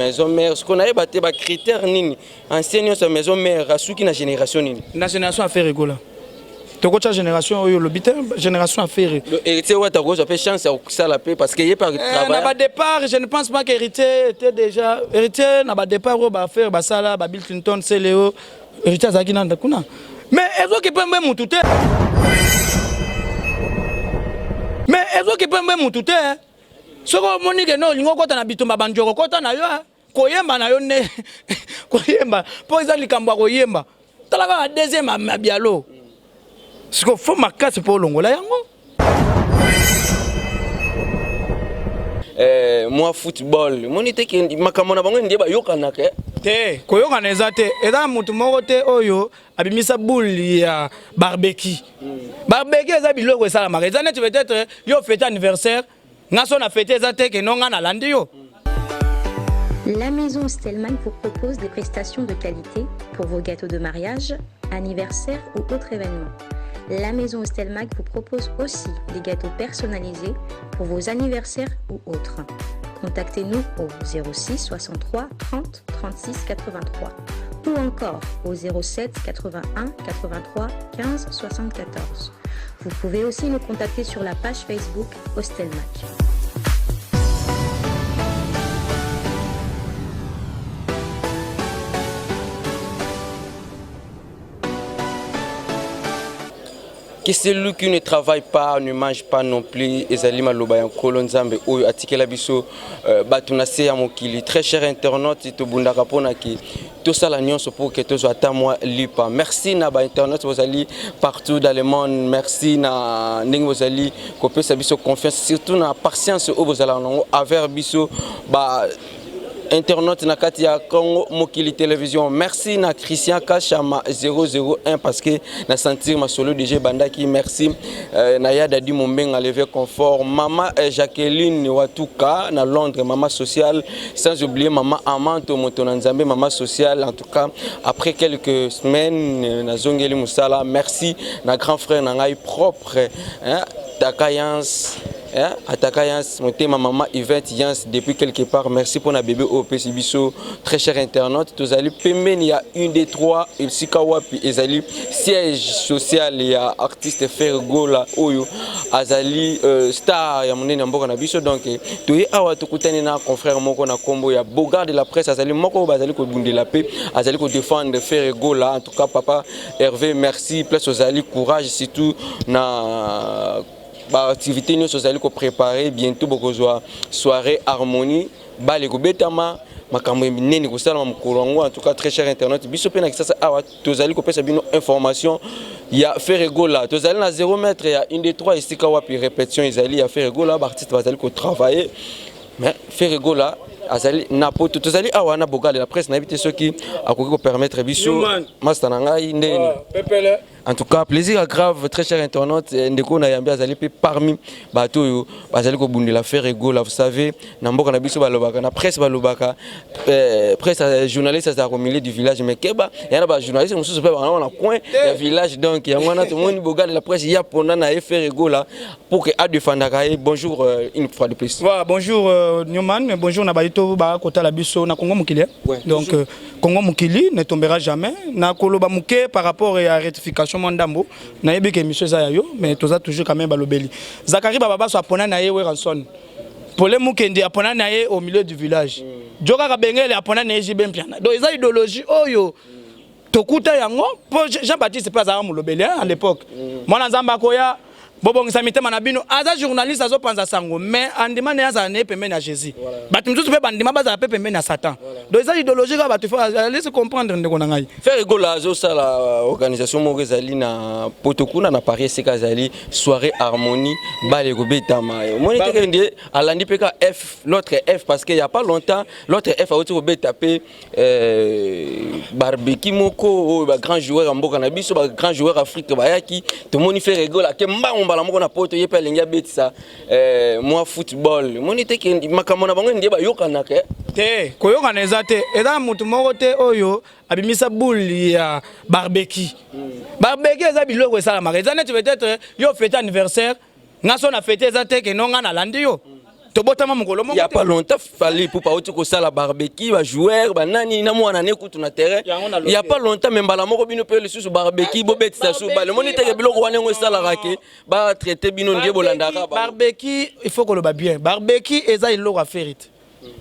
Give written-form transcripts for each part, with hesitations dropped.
maison mère ce qu'on a battu ba critère nini enseignant sa maison mère asuki na génération nini na génération affaire rigola tokocha génération oyo lobité génération affaire héritier wa ta gauche a fait chance à ça la paix parce qu'il y a pas travail na ba départ je ne pense pas qu'héritier était déjà héritier na ba départ ba faire ba sala ba Bill Clinton c'est Léo héritier azaki nanda kuna mais ezo ki pembe mutu te mais ezo ki pembe mutu te soko monique no lingo kota na bitumba banjoko kota na yo koyemba na yo ne koyemba po eza likambo koyemba talaka deuxième mabialo siko fo makasi po longola yango moi football monite ki makamona bango ndiye ba yokana ke te koyokana eza te eza mutu moko te oyo abimisa boule ya barbecue barbecue eza biloko esalamaka eza neti peut-être yo fête anniversaire ngaso na fête eza te ke nonga na landi yo. La maison Stelmach vous propose des prestations de qualité pour vos gâteaux de mariage, anniversaire ou autres événements. La maison Stelmach vous propose aussi des gâteaux personnalisés pour vos anniversaires ou autres. Contactez-nous au 06 63 30 36 83 ou encore au 07 81 83 15 74. Vous pouvez aussi nous contacter sur la page Facebook Stelmach. Que celui qui ne travaille pas, ne mange pas non plus, ezali maloba ya kolonzambe oyo atikela biso batunase ya mokili. Très cher internaute, to bundaka pona ki to sala nyonso pour que to zo ata moi lipa. Merci na ba internaute vous allez partout dans le monde. Merci na ndenge vous allez kopesa biso confiance surtout na patience au vous allez nango avec biso ba internaute na kati ya Congo Mokili Télévision. Merci na Christian Kachama 001 parce que na sentir ma solo DJ bandaki. Merci na ya dadi Mombenga lever confort. Maman Jacqueline Watuka na Londres, maman sociale, sans oublier maman Amanto Motonanzambe, maman sociale. En tout cas, après quelques semaines na Zongeli Musala, merci na grand frère nangai propre hein, Takayans. Atakayans, mon thème maman Yvette Yans depuis quelque part. Merci pour la bébé au PCBiso, très cher internaute. Tous allez Pemen, il y a une des trois, il Sikawapi, Ezali, siège social, il y a artiste Fergo là, Oyo, Azali, star, il y a mon Namboka Nabiso. Donc, tu es à Watukutani, confrère Moko na Combo, il y a Bogard de la presse, Azali Moko, Azali Kobundi la paix, Azali ko défendre Fergo là. En tout cas, papa Hervé, merci, place aux Ali, courage, surtout na. Activité nous sommes allés préparer bientôt beaucoup soirée harmonie bale ko betama makambo nene ko sala mkolongo en tout cas très cher internet biso pe na kisasa awa tozali ko pesa bino information ya Fergo là tozali na 0 mètre ya 1 2 3 ici ka wapi répétition izali ya Fergo là artiste bazali ko travailler mais Fergo là azali na poto tozali awa na boga de la presse na éviter ceux qui akoki ko permettre biso master na ngai ndeni pepele. En tout cas, plaisir grave, très cher internaute. Ndeko na yambi azali pe parmi bato yo bazali ko bundela Fergo là, vous savez, na mboka na biso balobaka na presse balobaka presse journaliste ça au milieu du village mais keba yana ba journaliste mususu pe bana na coin ya village donc yango na tout le monde boga de la presse ya pona na Fergo là pour que a defendaka bonjour une fois de plus. Voilà, bonjour Newman, bonjour na baito ba kota la biso na Congo Mokili. Donc Congo Mokili ne tombera jamais na koloba muke par rapport à rectification Mandambo na yebi ke monsieur Zayayo mais toza toujours quand même balobeli Zakari baba so apona na ye Weranson Pole Mukendi apona na ye au milieu du village Joka Kabengele apona na ye Jibempiana donc eza idéologie oyo tokuta yango Jean-Baptiste pas za mulobeli à l'époque mwana nzamba koya bobongisa mitema na bino aza journaliste azo panza sango mais andima ne aza ne pembeni na Jésus batu mzuzu pe bandima baza pe pembeni na Satan donc eza idéologie ka batu faut laisser comprendre ndeko na ngai Fergo la zo sala organisation mo ezali na Potokuna na Paris c'est kazali soirée harmonie bale ko betama monite ke ndi alandi peka F l'autre F parce qu'il y a pas longtemps l'autre F a auto ko betaper barbecue moko ba grand joueur mboka na biso ba grand joueur Afrique ba yaki to moni Fergo la ke mba la moko na poto yepe lenga betisa moi football monite ke makamona bango ndiye ba yokana ke te koyokana eza te eza mutu moko te oyo abimisa boule ya barbecue barbecue eza biloko esalamaka eza neti peut-être yo fête anniversaire ngaso na fête eza te ke nonga na landi yo Il y a pas longtemps fallait pour pas autre que ça la barbecue ba joueur ba nani na mwana ne kutu na terrain. Il y a pas longtemps même bala moko bino pe le sous barbecue bo betisa sous ba le monite ke biloko wana ngo sala rake ba traiter bino ndie bolandaka ba. Barbecue il faut que le ba bien. Barbecue eza iloko a faire it.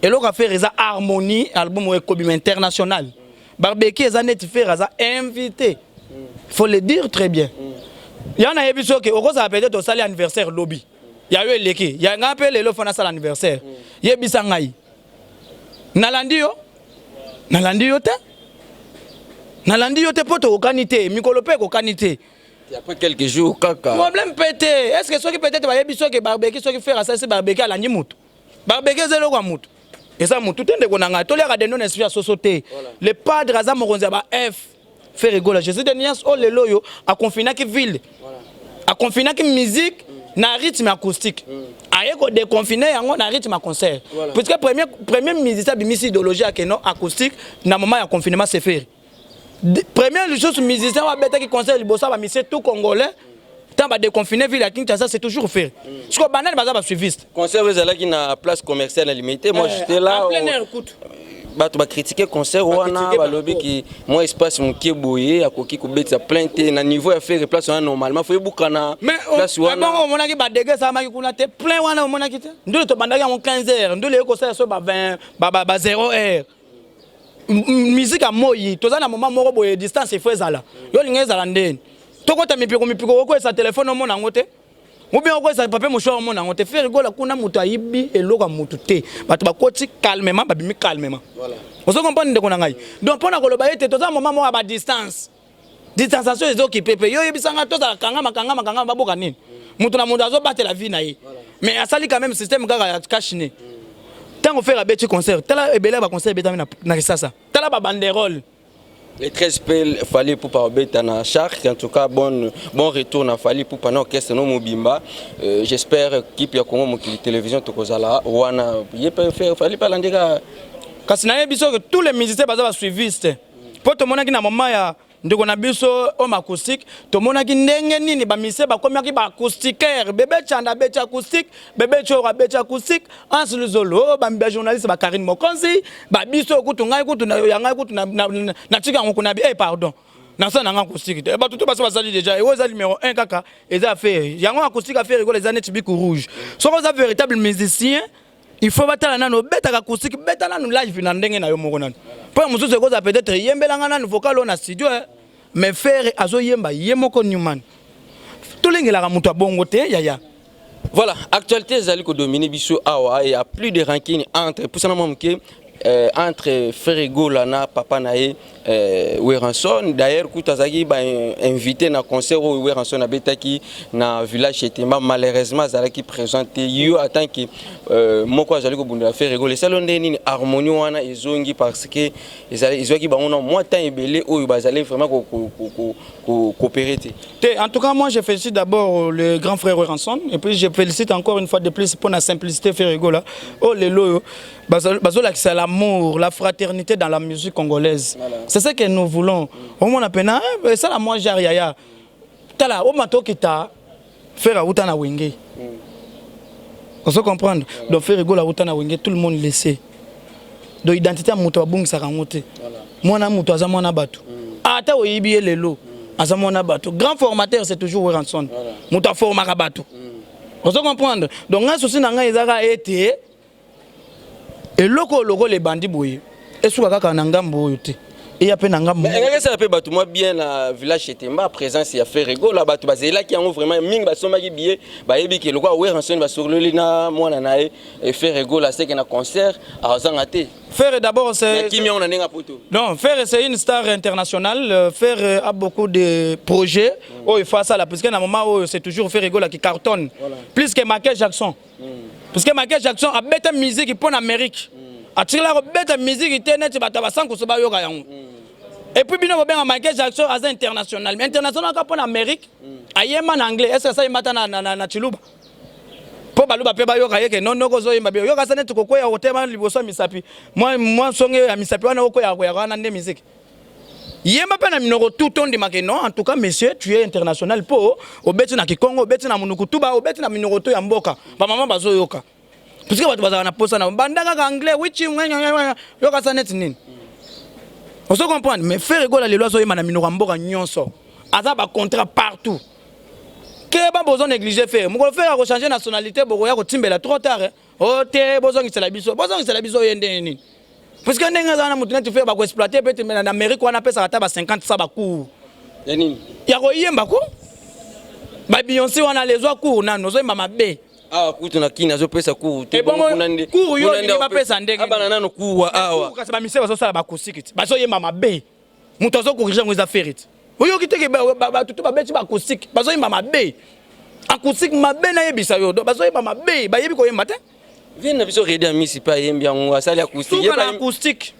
Eloko a faire eza harmonie album ou commun international. Barbecue eza net faire eza invité. Il faut le dire très bien. Il y en a épisode que au ça peut-être au salle anniversaire lobby. Il y a eu l'équipe. Il y a un appel et le fana salle anniversaire. Il y a bisangai. Nalandi yo te poto okanité, mikolope okanité. Après quelques jours kaka. Problème pété. Est-ce que ceux qui peut-être va épisode que barbecue ceux qui faire ça c'est barbecue à la mutu. Barbecue c'est le quoi mutu. Et ça mutu tende konanga to les non esprit à société. Le padre aza mokonza ba F faire rigoler. Jésus de Nias oh le loyo a confiné qui ville. A confiné qui musique na rythme acoustique. Aye ko déconfiné yango na rythme concert. Puisque premier musicien bimisi idéologie à non acoustique na moment ya confinement c'est faire. Première chose musicien va bêta qui concert libosa ba musicien tout congolais tant ba déconfiné ville à Kinshasa c'est toujours faire. Ce que banal baza ba suiviste. Concert vous allez qui na place commerciale limitée. Moi j'étais là. En plein air écoute. Bato ba critiquer concert wana ba lobby qui moi espace mon qui boyer akoki ko betsa plainte na niveau à faire place normalement faut bukana place wana bon on a ki ba dégué ça ma ki kuna te plein wana on a ki te ndule to bandaki en 15h ndule ko ça so ba 20 ba 0h musique à moyi toza na moment moko boye distance faut ezala yo linga ezala ndeni tokota mipiko ko sa téléphone mo nango te ou bien ko sa papier mouchoir mo nango te faire rigola kuna mutu ayibi eloka mutu te bato bakoti calmement babimi calmement voilà on se comprend ndeko na ngai donc pona ko loba ete toza moment mo ba distance distanciation ezo ki pepe yo yebisanga toza kangama baboka nini mutu na mutu azo battre la vie na ye mais asali quand même système kaka kashine tant on fait un petit concert tala ebele ba concert betami na sasa tala ba banderole. Les 13 pelles fallait pour pas bêta na charge en tout cas bon retour na fallait pour pas orchestre no mobimba j'espère équipe ya Congo Mokili télévision tokozala wana yepé faire fallait pas landika kasi na yebiso que tous les musiciens baza suiviste pour to mona ki na moment ya ndeko na biso homme acoustique to mona ki ndenge nini ba musiciens ba komiaki ba acoustiqueur bébé chanda bête acoustique bébé chora bête acoustique Hans Luzolo ba mbia journaliste ba Karine Mokonzi ba biso kutu ngai kutu na yanga kutu na tika ngoko na bi pardon na ça na acoustique ba tout ba ça déjà et oza numéro 1 kaka eza faire yango acoustique a faire rigoler les années tibiku rouge so ko za véritable musicien il faut battre nano beta acoustique beta nano live na ndenge na yo moko nano pour mususu ko za peut-être yembelanga nano vocal on a studio mais faire azo yemba yemoko Newman to lengela mutu bongo te yaya. Voilà, actualité zali ko dominer biso awa et il y a plus de rancune entre pour ça entre Ferrego lana papa nae Weranson d'ailleurs kutazaki ba invité na concert au Weranson abetaki na village Chetemba malheureusement zalaki présenté yo attend que moko azali ko bunda Ferrego les salons nini harmonie wana ezongi parce que ezaki ba on moi temps ebelé o bazali vraiment coopérer. En tout cas moi je félicite d'abord le grand frère Weranson et puis je félicite encore une fois de plus pour la simplicité Ferrego là oh les loyo bazola c'est l'amour la fraternité dans la musique congolaise. Voilà. C'est ce que nous voulons. Au moins pena ça la moi yaya. Tala o mato kita faire uta na wenge. On se comprendre. Donc faire rigola uta na wenge tout le monde laisser. Donc identité muto abungisa kangote. Mwana muto aza mwana batu. Ata oyibi lelo. Aza mwana batu. Grand formateur c'est toujours Weranson. Muto formaka batu. On se comprendre. Donc nga souci na nga ezaka été et loko les bandits boye et sous kaka na ngambo yote et ya pe na ngambo mais ça peut batu moi bien na village Chetemba présence ya Ferrego là batu bazela qui ont vraiment ming ba soma ki billet ba yebi ke loko Weranson ba sorloli na mwana na et Ferrego là c'est que na concert à Zangate Ferre d'abord c'est qui mi on a nenga poto non Ferre c'est une star internationale Ferre a beaucoup de projets oh il faut ça là parce que na moment où c'est toujours Ferrego là qui cartonne plus que Michael Jackson. Parce que Michael Jackson a bête musique pour l'Amérique. A tiré la bête musique internet bata ba sanko so ba yoka yango. Et puis bino ba Michael Jackson as international. Mais international ka pour l'Amérique. Ayema en anglais. Est-ce que ça imata na chiluba? Po baluba pe ba yoka yeke non ko zo yimba yoka sana tukoko ya hotema liboso misapi. Moi songe ya misapi wana oko ya wana nde musique. Yemba pa na minoko tout on dit non en tout cas monsieur tu es international po obeti na Kikongo obeti na Munukutuba obeti na minoko to ya mboka ba maman bazo yoka puisque bato bazala na posa na bandaka ka anglais wichi yo ka sanet nini on se comprend mais faire rigola les lois yema na minoko mboka nyonso aza ba contrat partout que ba besoin négliger faire moko faire ko changer nationalité boko ya ko timbela trop tard o te besoin ki la biso yende nini parce que ndenge za na mutu na tu faire ba ko exploiter peut-être na Amérique wana pesa ata ba 50 ça ba cours ya nini ya ko yemba ko ba Beyoncé wana les oa cours na nozo mama be ah kutu na kina zo pesa cours te bon kunande cours yo ni ba pesa ndenge abana nano cours awa kasi ba miseba zo sala ba kosikiti ba zo yemba mabe mutu zo corriger ngo za ferite oyo kiteke ba tutu ba beti ba kosik ba zo yemba mabe acoustique mabe na yebisa yo do ba zo yemba mabe ba yebi ko yemba te vient na biso redi amisi pa yembi yango asali acoustique yeba acoustique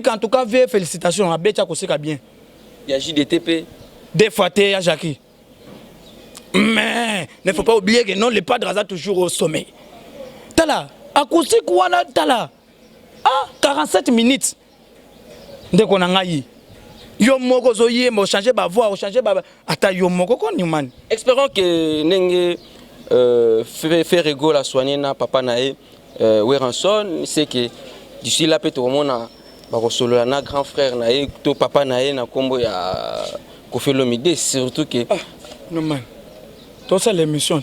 en tout cas vie félicitations a beti acoustique bien ya JDTP des fois te ya Jackie. Mais ne faut pas oublier que non, le padre a toujours au sommet. Tala, acoustique wana tala. Ah, 47 minutes. Dès qu'on a eu. Yo moko zo yemba, changer ba voix, changer ba ata yo moko ko ni man. Espérons que nenge fait rigolo la soigner na papa nae Weranson, c'est que d'ici là peut-être au monde ba ko solo na grand frère nae to papa nae na kombo ya Koffi Olomide surtout que non man. Tout ça l'émission.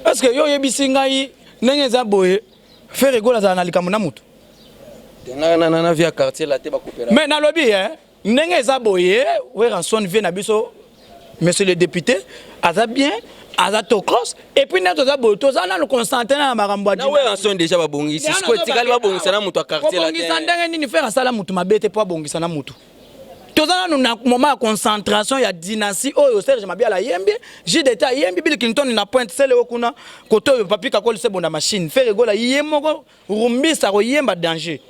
Est-ce que yo yebisi ngai nenge za boye faire rigolo za na likamuna mutu? Na via quartier la te ba coopérer. Mais na lobby nenge za boye Weranson vient na biso monsieur le député aza bien aza tokros et puis na toza boye toza na le Constantin na makambo na Weranson déjà ba bongisi siko tikali ba bongisa na mutu a quartier la te. Bongisa ndenge nini faire sala mutu mabete po bongisa na mutu. Toza na moment de concentration ya dynastie oyo Serge Mabiala yembi JDT yembi Bill Clinton na pointe sele okuna koto papi kakoli se bonda machine faire rigola yemoko rumbisa ko yemba danger.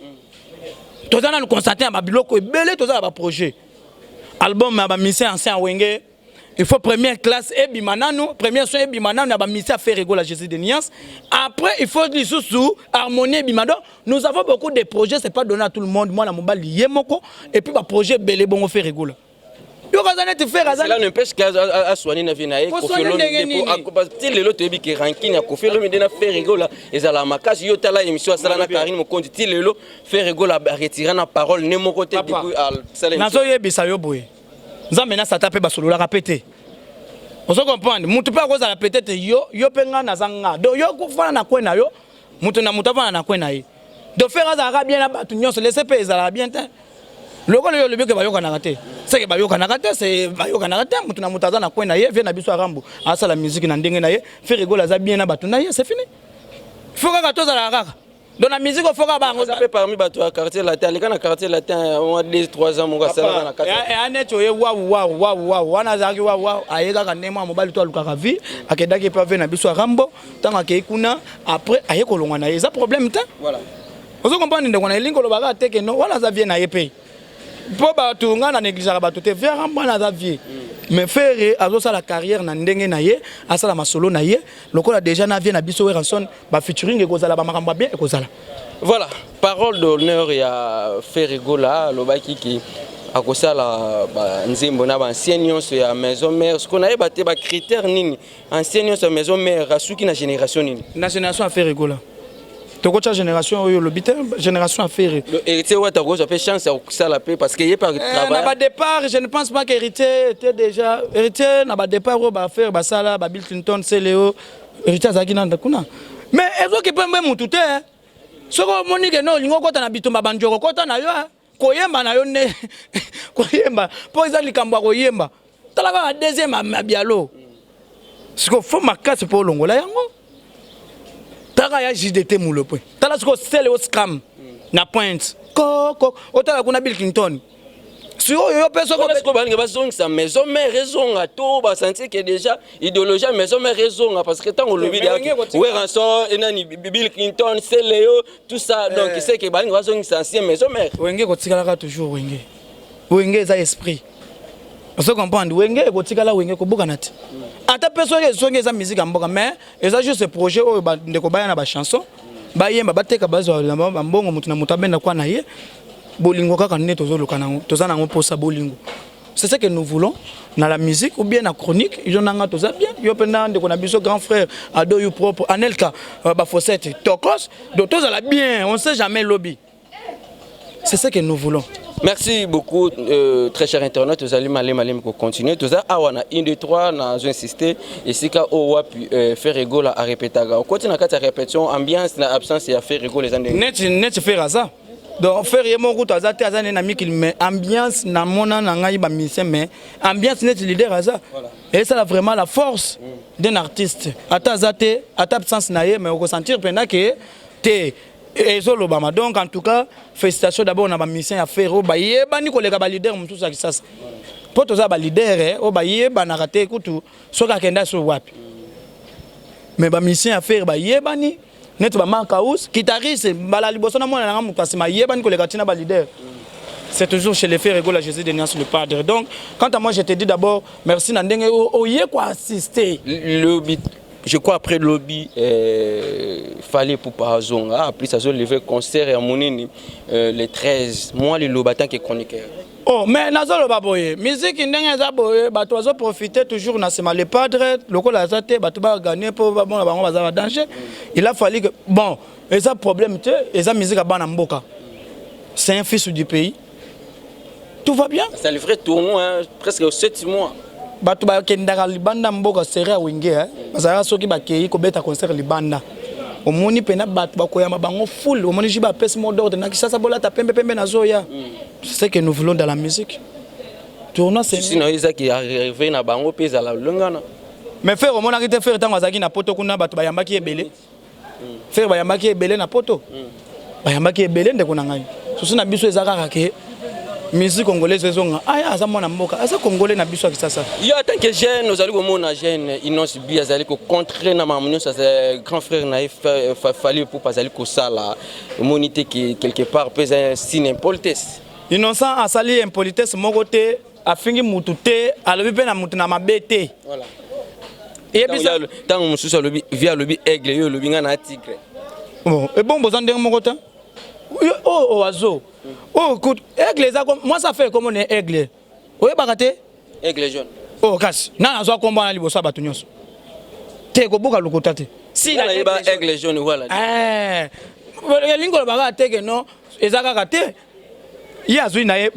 Toza na constater ba biloko ebele toza ba projet album ba mission ancien wenge il faut première classe et bimanano première soin et bimanano ba mission faire rigola Jésus de Niance après il faut les sous harmonie bimado nous avons beaucoup de projets c'est pas donné à tout le monde moi la mobile yemoko et puis ba projet belé bon faire rigola yo kazana te faire cela n'empêche qu'à soigner na vie nae Koffi Olomide pour ti lelo te bi ke ranking ya Koffi Olomide na faire rigola ezala makasi yo tala émission sala na Karine Mokondi ti lelo faire rigola retirer na parole ne moko te depuis al sala nazo yebisa yo boye nzambe na sata pe basolo la répéter on se comprend mutu pe akoza la peut-être yo penga na zanga do yo kufana na kwena yo mutu na mutavana na kwena yi do faire azara bien na batu nyonso laisser pe ezala bien te lokolo yo lebeke bayoka na raté c'est que bayoka na raté c'est bayoka na raté mutu na mutaza na kwena ye vient na biso arambo asa la musique na ndenge na ye faire rigola za bien na batu na ye c'est fini faut ka toza la raka dans la musique faut ka bango ça fait parmi batu à quartier latin les kana quartier latin on a 2-3 ans mon gars ça na quartier et aneto ye waouh wana zaki waouh ayeka ka nema mobali to alukaka vie akedaki pa ve na biso arambo tanga ke kuna après ayeko longwa na ye ça problème te voilà on se comprend ndeko na lingo lo baka teke no wana za vie na ye pe po ba tunga na négliger ba te faire arambo na za vie mais faire azo sa la carrière na ndenge na ye asala masolo na ye lokola déjà na vie na biso Weranson ba featuring ekozala ba makambo bien ekozala. Voilà, parole d'honneur ya faire rigola lobaki ki akosala ba nzembo na ba ancien nyonso ya maison mère ce qu'on a batté ba critère nini ancien nyonso maison mère asuki na génération nini na génération a faire rigola tokocha génération oyo lobité génération a faire héritier ouais t'as fait chance ça la paix parce que y par travail na ba départ je ne pense pas qu'héritier était déjà héritier na ba départ o ba faire ba sala ba Bill Clinton c'est Léo héritier azaki na kuna mais ezo ke pembe mutu te soko monique no lingo kota na bitumba banjoko kota na yo koyemba na yo ne koyemba po ezali likambo koyemba talaka deuxième mabialo siko faut makasi po longola yango taka ya JDT mulo point tala siko sele au scam na point ko otala kuna Bill Clinton si yo peso ko parce que balinga bazong sa maison mère raison à tout ba sentir que déjà idéologie maison mère raison parce que tant on le vit Weranson enani Bill Clinton c'est Léo tout ça donc c'est que balinga bazong sa ancien maison mère wenge ko tikala toujours wenge za esprit on se comprend wenge ko tikala wenge ko buka nati ata peso ye songe za musique amboka mais eza juste ce projet o ndeko baya na ba chanson ba yemba bateka bazo na mbongo mutu na mutabenda kwa na ye bolingo kaka nne tozoluka nango toza nango posa bolingo c'est ce que nous voulons dans la musique ou bien dans la chronique. Ils ont bien. Ils ont un grand frère, Ado propre, Anelka, Bafossette, Tokos. Donc, tous à bien. On ne sait jamais lobby. C'est ce que nous voulons. Merci beaucoup, très chers internautes. Vous allez mal continuer. Tout ça, on a 1, 2, 3, on a insisté. Et si on a pu faire rigolo à répéter. On continue à la répétition, ambiance, absence et à faire rigolo les années. Net faire ça. Donc faire mon route à zate azane na mi qu'il met ambiance na mona na ngai ba musicien mais ambiance net leader à ça. Et ça a vraiment la force d'un artiste. Ata zate ata absence na ye mais on ressentir pendant que té ezolobama. Donc en tout cas félicitations d'abord na ba musicien à faire ba yeba ni kolega ba leader mutu ça ça. Po to za ba leader o ba yeba na raté kutu soka kenda so wapi. Mais ba musicien à faire ba yeba ni net ba Makaous guitariste bala liboso na mona na mukasima yeba niko le katina ba leader. C'est toujours chez les frères Ego la Jésus de Nias le padre. Donc quant à moi je te dis d'abord merci na ndenge oye quoi assister. Je crois après le lobby fallait pour Parazonga après ça se lever concert et à Monini les 13 mois le lobatant qui est chroniqueur. Oh mais nazolo baboye musique ndenge za boye bato azo profiter toujours na sema le padre lokola zate bato ba gagner pour bon na bango bazava danger. Il a fallu que bon et ça problème tu et ça musique à bana mboka. C'est un fils du pays. Tout va bien. C'est le vrai tournoi hein, presque 7 mois. Bato ba kendaka libanda mboka serait winge hein. Bazara soki ba kei ko beta concert libanda. Omoni pena bato bakoyama bango full omoni jiba pèse mot d'ordre na kisasa bola ta pembe na zoya. C'est ce que nous voulons dans la musique. Tournoi c'est sinon ils qui arrivé na bango pesa la longana. Mais faire omona ki te faire tango azaki na poto kuna bato bayambaki ebele. Faire bayambaki ebele na poto. Bayambaki ebele ndeko na ngai. Sosi na biso ezaka ke musique congolaise ezonga aya aza mwana mboka asa congolais na biso kisasa. Yo en tant que jeune nous allons komona jeune Inos Bi azali ko contrer na mamunyo ça c'est grand frère na fallait pour pas aller ko sala monité qui quelque part pèse signe impolitesse. Innocent asali impolitesse moko te afingi mutu te alobi pe na mutu na mabete. Voilà. Et puis tant mususu alobi via lobi aigle yo lobi nga na tigre. Bon et bon bozande moko te. Oh oiseau. Oh écoute, aigle moi ça fait comme on est aigle. Oui bakate aigle jaune. Oh kasi na nazo komba na liboso batu nyonso. Te ko buka lokota te. Si na yeba aigle jaune voilà. Lingo lo baka te que non ezaka kate. Il y a une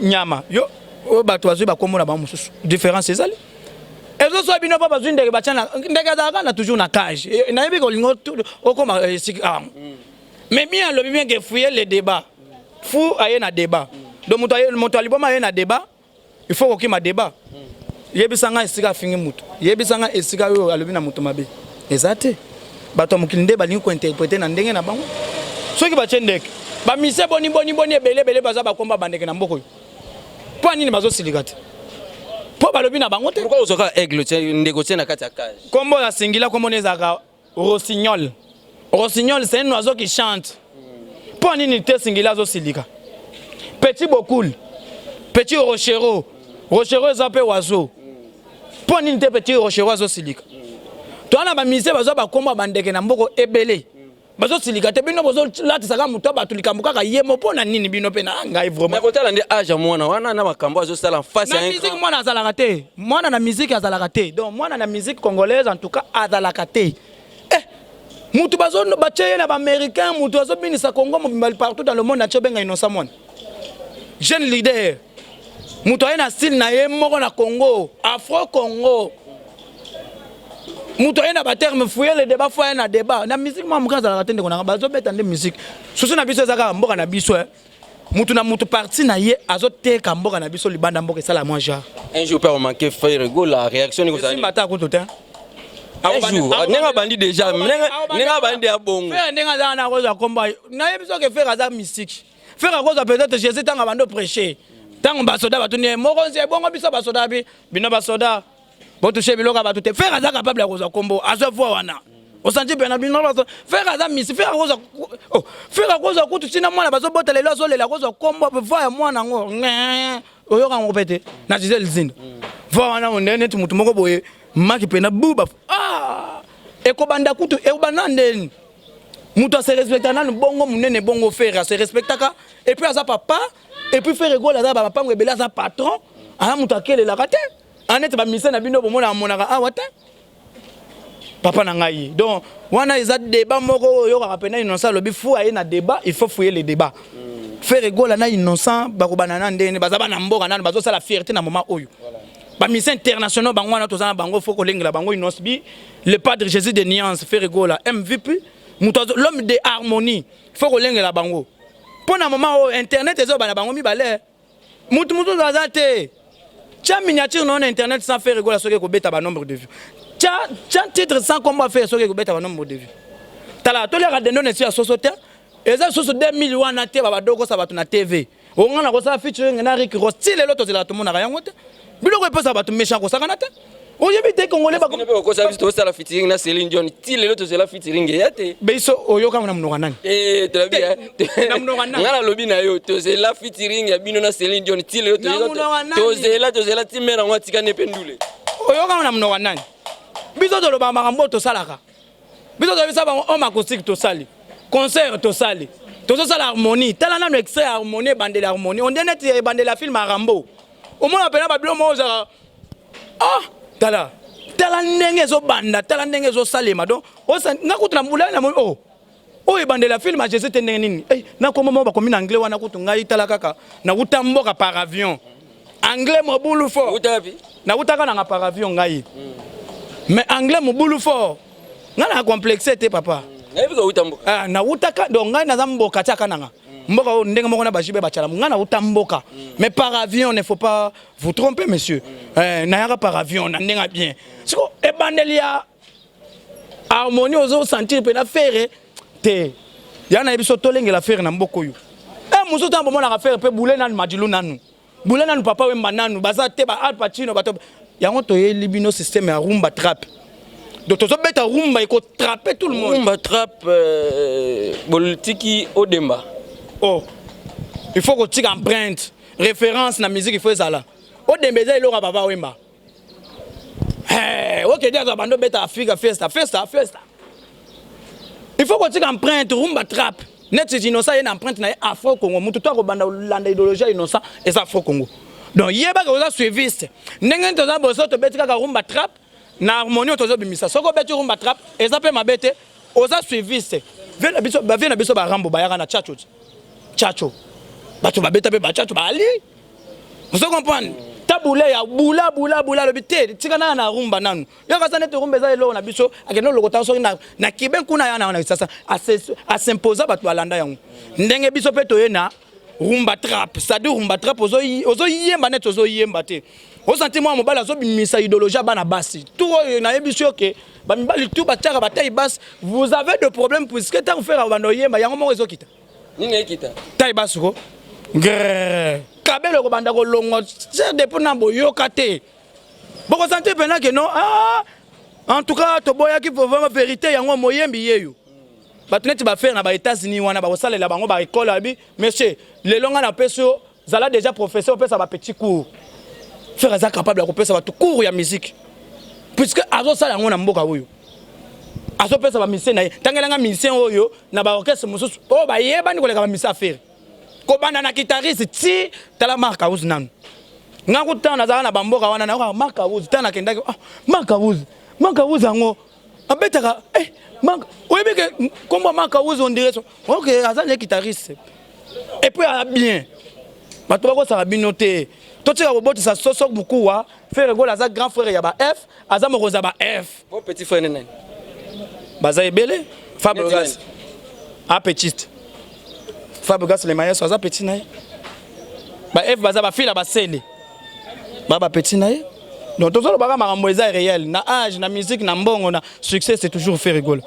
nyama yo batu azu ba komona ba mususu différence ezali. Ezo so bino pa bazu ndeke bachana ndeke za na toujours na cage. Na yebi ko lingo okoma mais bien le bien que fouiller les débats. Fou aye na débat. Donc moto aliboma aye na débat. Il faut qu'il ma débat. Yebisanga esika fingi mutu. Yebisanga esika yo alobi na mutu mabe. Ezate. Bato mukinde balingi ko interpréter na ndenge na bango. Soki ba chendeke. Ba mise boni ebele baza ba komba bandeke na mboko. Po nini bazo silikate. Po balobi na bango te. Pourquoi ozoka aigle ndeko tena kati ya cage? Kombo la singila kombo nezaka rossignol. Rossignol c'est un oiseau qui chante. Pour nini te singila zo silika. Petit Bokoul. Petit Rochero. Rochero zape oiseau. Pour nini te petit Rochero zo silika. To ana ba mise bazo ba komba bandeke na mboko ebele. Bazo silika te bino bazo lati saka muto batulika mbukaka yemo pona nini bino pe na ngai vraiment. Mais kotala ndi age mwana wana na makambo azo sala face à un musique mwana azalaka te. Mwana na musique azalaka te. Donc mwana na musique congolaise en tout cas azalaka te. Mutu bazo bache na ba américain mutu bazo binisa Congo partout dans le monde na chobenga Innocent mwana. Jeune leader. Mutu ayena style na ye moko na Congo, Afro Congo. Mutu ayena ba terme fouiller le débat fouiller na débat. Na musique ma mukaza la tende kona bazo beta nde musique. Susu na biso ezaka mboka na biso mutu na mutu parti na ye azo teka mboka na biso libanda mboka sala moi genre. Un jour peut remarquer faire go la réaction ni ko ça. Simba ko totin. Un jour, nenga bandi déjà, nenga bandi ya bongo. Faire nenga za na koza komba. Na yebiso ke faire za musique. Faire koza peut-être Jésus tanga bando prêcher. Tango basoda batuni moko nzi bongo biso basoda bi bino basoda. Bo toucher biloka batute. Faire za capable ya koza kombo. Azo voix wana. Osanti bena bino baso. Faire za musique, faire koza oh, faire koza kutu tina mwana baso botele lo so lela koza kombo voix ya mwana ngo. Oyoka ngopete. Na Gisèle Zinda. Voix wana ondene tu mutu moko boye. Maki pena buba ekobanda kutu ekobanda ndeni mutu se respecta na bongo munene bongo faire se respectaka et puis aza papa et puis faire rigolo aza papa ngwebela aza patron ana mutu akelelaka te anete bamise na bino bomona amonaka awa te papa na ngai donc wana eza débat moko oyo kaka pena innocent lobi fu aye na débat il faut fouiller les débats faire rigola na innocent bakobana na ndene bazaba na mboka nana bazo sala fierté na moment oyo ba mise internationaux bango wana tozana bango faut kolengela bango innocent bi le padre Jésus de Nuance faire rigola MVP l'homme de harmonie faut kolengela bango pour na moment oyo internet ezo bana bango mi balé mutu azate tia miniature non internet sans faire rigola soki ko beta ba nombre de vues tia titre sans comment faire soki ko beta ba nombre de vues tala to leka dendo ne sia sosote eza soso 2000 wana te ba doko sa batu na TV ongana ko sa featuring na Rick Ross style loto zela to mona yango te biloko epesa batu méchant ko sakana te oyebi te congolais ba ko sa biso sala featuring na Céline Dion style loto zela featuring yate beiso oyoka na mnoka nani très bien na mnoka nani ngala lobi na yo to zela featuring ya bino na Céline Dion style loto zela timera ngwatika ne pendule oyoka na mnoka nani biso to loba makambo to salaka biso to bisa ba homme acoustique to sali concert to sali to sala harmonie tala na extrait harmonie bande la harmonie on dit net bande la film Rambo au moins appela ba bilo mo za tala ndenge zo banda tala ndenge zo salema donc ngakutuna mbula na o bande la film Jésus te ndenge nini na komo mo ba komi na anglais wana kutu ngai tala kaka na utamboka par avion anglais mo bulu fort utapi na utaka na par avion ngai mais anglais mo bulu fort ngana complexe te papa na utaka donc ngai na zamboka tiaka nanga mboka o ndenge moko na bajibe bachala ngana utamboka mais par avion ne faut pas vous tromper monsieur na yaka par avion na ndenga bien siko e bandelia harmonie ozo sentir pe na faire te yana ebiso tolengela faire na mboko yo muso tambo mona ka faire pe boule nanu madilu nanu boule nanu papa wemba nanu baza te ba Al Pacino bato yango to ye libino système ya rumba trap donc tozo beta rumba iko trapper tout le monde rumba trap boltiki odemba il faut que tu empruntes référence na musique il faut ça là odemba za ilora baba wemba OK dia bando beta Africa festa il faut que tu empruntes rumba trap net innocent y empreinte na Afro Congo mutu to ko banda landa idéologie innocent et ça Afro Congo donc yeba ko za suiviste ndenge to za boso to betika ka rumba trap na harmonie to zo bimisa soko beti rumba trap et ça peut mabete oza suiviste vena biso ba rambo ba yaka na chacho bato ba beta pe ba chacho ba ali vous comprenez tabule ya bula le bité tika na rumba nanu yoka sa net rumba za elo na biso akeno lokota so na kiben kuna yana na sasa a s'imposer bato alanda yango ndenge biso pe to yena rumba trap ça dit rumba trap ozo yemba net ozo yemba te o senti moi mobala zo bimisa idéologie bana basi tout na yebiso ke ba mibali tout ba tchaka ba taille basse vous avez de problèmes puisque tant faire bando yemba yango mo ezokita nini ekita taille basse ko kabelo ko banda ko longo c'est depuis na boyoka te boko senti pena que non en tout cas to boya ki faut vraiment vérité yango moyembi yeyo batuneti ba faire na ba États-Unis wana ba kosalela bango ba école abi monsieur le longa na peso zala déjà professeur pesa ba petit cours faire ça capable de pesa ba tout cours ya musique puisque azo sala yango na mboka oyo azo pesa ba musicien na tangelanga musicien oyo na ba orchestre mususu ba yeba ni koleka ba musicien affaire ko banda na guitariste ti tala marka house nanu ngakutana za na bamboka wana na marka house tana kendaki marka house ango abetaka oui, comment on dirait ça? Ok, Azan est guitariste. Et puis, bien. Mais tu vas voir ça bien noté. Toi, tu vas voir ça sort beaucoup. Faire le Azan grand frère, il y a F. Azan Rosa F. Mon petit frère, n'est-ce pas? Baza Ebele, Fabregas. Ah, petit. Fabregas, les maillots, Azan petit. Ba F, Baza Fila, Basele. Baba petit. Donc tout ça le bagage maramboisa est réel. Na âge, na musique, na mbongo, na succès, c'est toujours fait rigoler.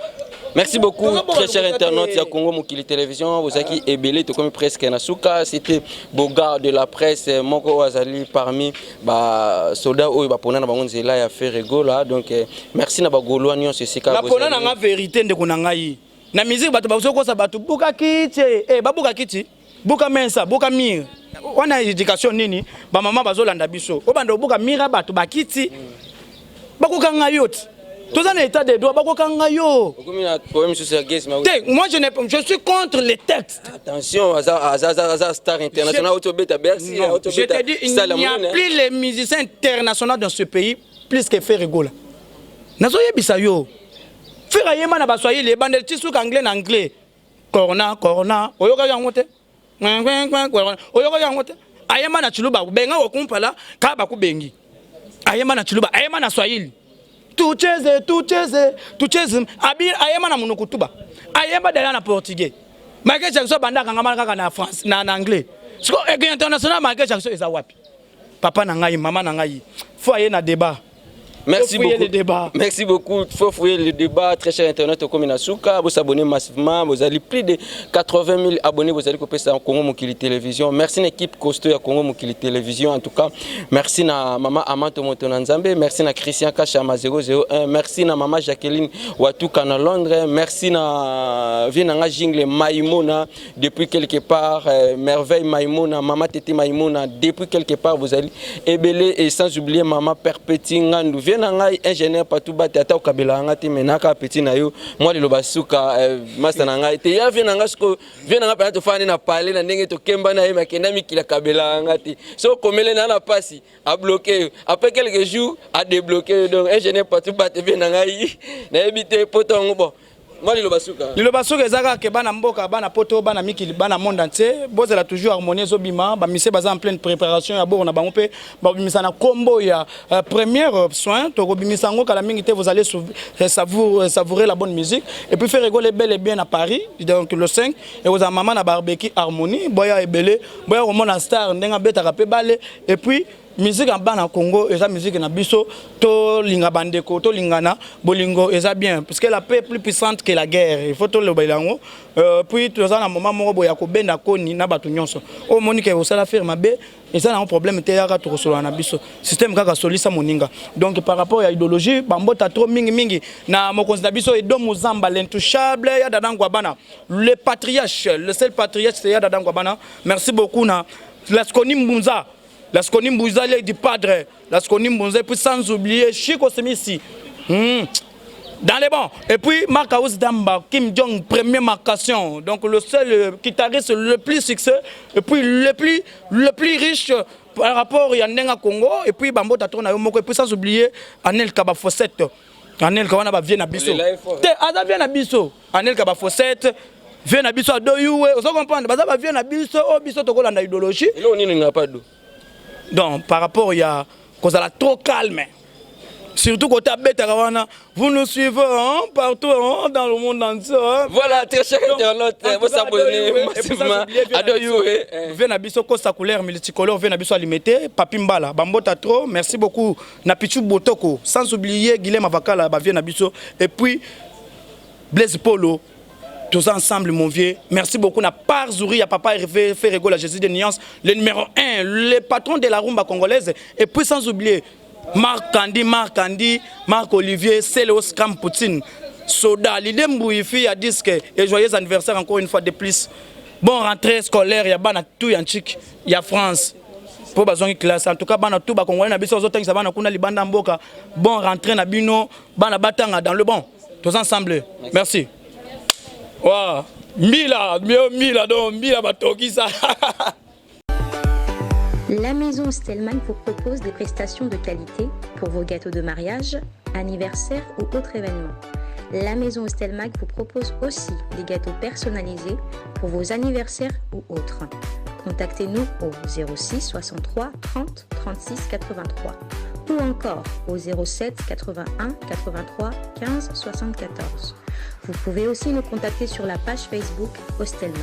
Merci beaucoup, très chers internautes de Congo Mokili Télévision. Vous avez ébélé, tout comme presque Nasuka. C'était Boga de la presse, Moko Azali parmi les soldats qui ont fait la faire rigoler. Donc merci na bagolo nion c'est ça. La pona na vérité de konangai. Na musique bato baso ko sa bato buka kiti, babuka kiti, buka mensa, buka mir. On a éducation nini, ba maman bazolanda biso. O bando buka mira bato bakiti. Bakuka ngayot. Tout ça, l'état des droits, yo. Moi, je suis contre les textes. Attention, star international, je te dis, il n'y a plus les musiciens internationaux dans ce pays, plus que Ferrego. Nazoye bisayo. Ferrayema na basoye les bandes tisou anglais en anglais. Corona, oyoka yangote. Oyoka yangote. Ayema na chiluba, benga wakumpala, kaba kubengi. Ayema na chiluba, ayema na Swahili. Tucheze. Abi ayema na munukutuba. Ayema dala na portugais. Michael Jackson banda kangama kaka na France na anglais. Siko international Michael Jackson eza wapi? Papa na ngai, maman na ngai. Faut aller na débat. Merci beaucoup. Merci beaucoup. Il faut fouiller le débat. Très cher Internet au Kominasuka. Vous abonnez massivement. Vous avez plus de 80 000 abonnés. Vous allez couper ça en Congo Mokili Télévision. Merci à l'équipe costaud à Congo Mokili Télévision. En tout cas, merci à Maman Amato Motonanzambe. Merci à Christian Kachama 001. Merci à Maman Jacqueline Watuka na Londres. Merci à Vienanga Jingle Maïmona depuis quelque part. Merveille Maïmona. Maman Tete Maïmona depuis quelque part. Vous allez ébeler et sans oublier Maman Perpétine Ngandou. Vienangai ingénieur patou batata au kabila ngati menaka petit na yo moi le basuka master nangai te ya vienanga sko vienanga pa to fani na parler na ndenge to kemba na yema kenda mikila kabila ngati so komele na pasi a bloqué après quelques jours a débloqué donc ingénieur patou batte vienangai na ebité potongo bon moi le basuka ezaka ke bana mboka bana poto bana mikili bana monde entier bozela toujours harmonie zobima ba mise baza en pleine préparation ya boro na bango pe ba bimisa na combo ya première soin to bimisa ngo kala mingi te vous allez savourer la bonne musique et puis faire rigoler bel et bien à Paris donc le 5 et aux maman na barbecue harmonie boya ebele boya au mona star ndenga beta ka pe balé et puis musique en bas en Congo, et la musique en biso, to linga bandeko, to lingana, bolingo, et ça bien, parce que la paix est plus puissante que la guerre. Il faut tout le bailango. Puis tout ça, à un moment, moi, boyako ben ako ni na batunyonso. Oh Monique, vous savez faire ma bé, et ça a un problème. T'es là, tu reçois un biso. Système kaka solisa moninga. Donc par rapport à l'idéologie, bambo ta trop mingi. Na mo konzida biso et domo zamba l'intouchable ya dadangwa bana. Le patriarche, le seul patriarche c'est ya dadangwa bana. Merci beaucoup na Laskoni Mbunza. Laskoni Mbunza du padre, Laskoni Mbunza, puis sans oublier Chico Semisi. Dans les bons. Et puis Marc Aous Damba, Kim Jong, première marcation. Donc le seul guitariste le plus succès, et puis le plus riche par rapport à Nenga Congo, et puis Bambo Tatona Yomoko, et puis sans oublier Anel Kabafosette. Anel Kawana vient à Bisso. Ada vient à Bisso. Anel Kabafosette. Vient à Bisso à Doyoué. Vous comprenez? Bazaba vient à Bisso, au Bisso Togola na idéologie. Et là on n'a pas d'eau. Donc, par rapport, il y a cause à la trop calme. Surtout quand tu as vous nous suivez partout dans le monde entier. Voilà, très cher internaute, vous abonnez massivement à Doyoué. Venez à Bisso Costa couleur multicolore, venez à Bisso alimenter, Papimbala, Bambota trop, merci beaucoup. Napichu Botoko, sans oublier Guilhem Avakala, venez à Bisso. Et puis, Blaise Polo. Tous ensemble, mon vieux. Merci beaucoup. Na part Zouri, à Papa Hervé Ferrego, la Jésus de Nuance, le numéro 1, le patron de la rumba congolaise. Et puis sans oublier Marc Candy, Marc Olivier, Célos Campoutine, Soda, l'idée Mbouifi à disque et joyeux anniversaire encore une fois de plus. Bon rentrée scolaire, il y a Bana tout Yanchik, il y a France. Pour besoin de classe, en tout cas, Bana tout Congolais, na biso autant que ça Bana kuna libanda mboka. Bon rentrée na bino, Bana batanga dans le bon. Tous ensemble. Merci. Wow. Mila donc Mila batokisa. La maison Stelman vous propose des prestations de qualité pour vos gâteaux de mariage, anniversaire ou autres événements. La maison Stelmag vous propose aussi des gâteaux personnalisés pour vos anniversaires ou autres. Contactez-nous au 06 63 30 36 83 ou encore au 07 81 83 15 74. Vous pouvez aussi nous contacter sur la page Facebook Hostelmac.